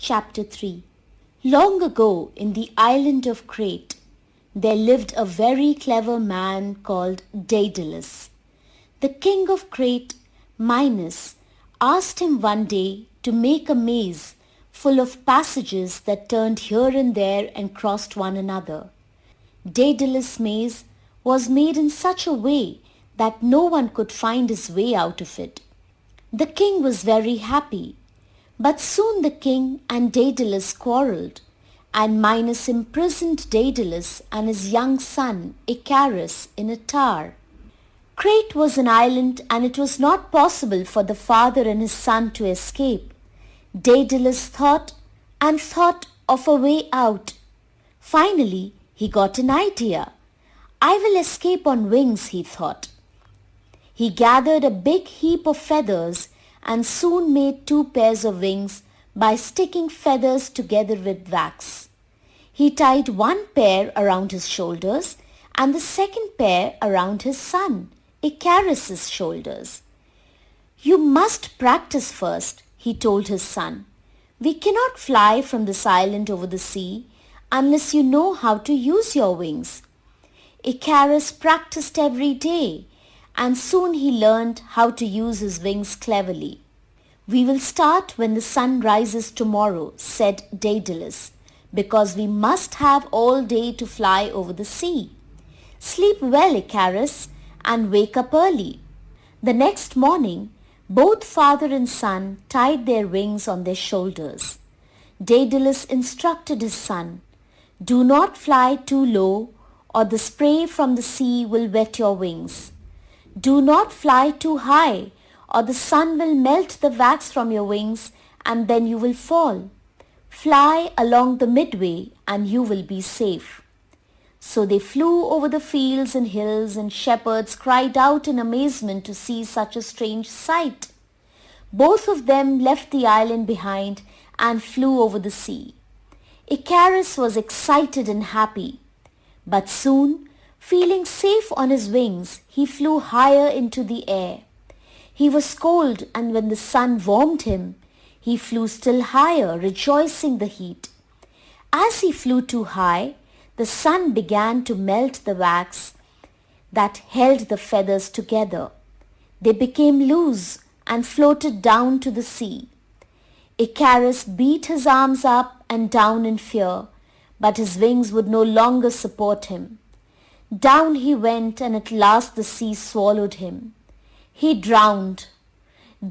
Chapter 3. Long ago in the island of Crete, there lived a very clever man called Daedalus. The king of Crete, Minos, asked him one day to make a maze full of passages that turned here and there and crossed one another. Daedalus' maze was made in such a way that no one could find his way out of it. The king was very happy, but soon the king and Daedalus quarrelled, and Minos imprisoned Daedalus and his young son Icarus in a tower. Crete was an island, and it was not possible for the father and his son to escape. Daedalus thought and thought of a way out. Finally, he got an idea. "I will escape on wings," he thought. He gathered a big heap of feathers and soon made 2 pairs of wings by sticking feathers together with wax. He tied 1 pair around his shoulders and the second pair around his son, Icarus's shoulders. "You must practice first," he told his son. "We cannot fly from this island over the sea unless you know how to use your wings." Icarus practiced every day, and soon he learned how to use his wings cleverly. "We will start when the sun rises tomorrow," said Daedalus, "because we must have all day to fly over the sea. Sleep well, Icarus, and wake up early." The next morning, both father and son tied their wings on their shoulders. Daedalus instructed his son, "Do not fly too low, or the spray from the sea will wet your wings. Do not fly too high, or the sun will melt the wax from your wings and then you will fall. Fly along the midway and you will be safe." So they flew over the fields and hills, and shepherds cried out in amazement to see such a strange sight. Both of them left the island behind and flew over the sea. Icarus was excited and happy, but soon, feeling safe on his wings, he flew higher into the air. He was cold, and when the sun warmed him, he flew still higher, rejoicing the heat. As he flew too high, the sun began to melt the wax that held the feathers together. They became loose and floated down to the sea. Icarus beat his arms up and down in fear, but his wings would no longer support him. Down he went, and at last the sea swallowed him. He drowned.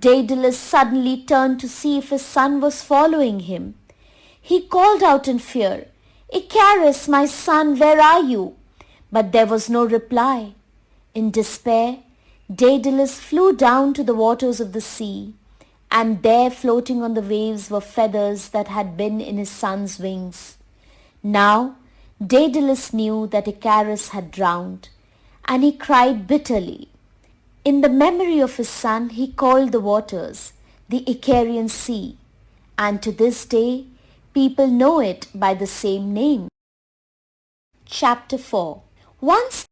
Daedalus suddenly turned to see if his son was following him. He called out in fear, "Icarus, my son, where are you?" But there was no reply. In despair, Daedalus flew down to the waters of the sea, and there floating on the waves were feathers that had been in his son's wings. Now Daedalus knew that Icarus had drowned, and he cried bitterly. In the memory of his son, he called the waters the Icarian Sea, and to this day people know it by the same name. Chapter 4. Once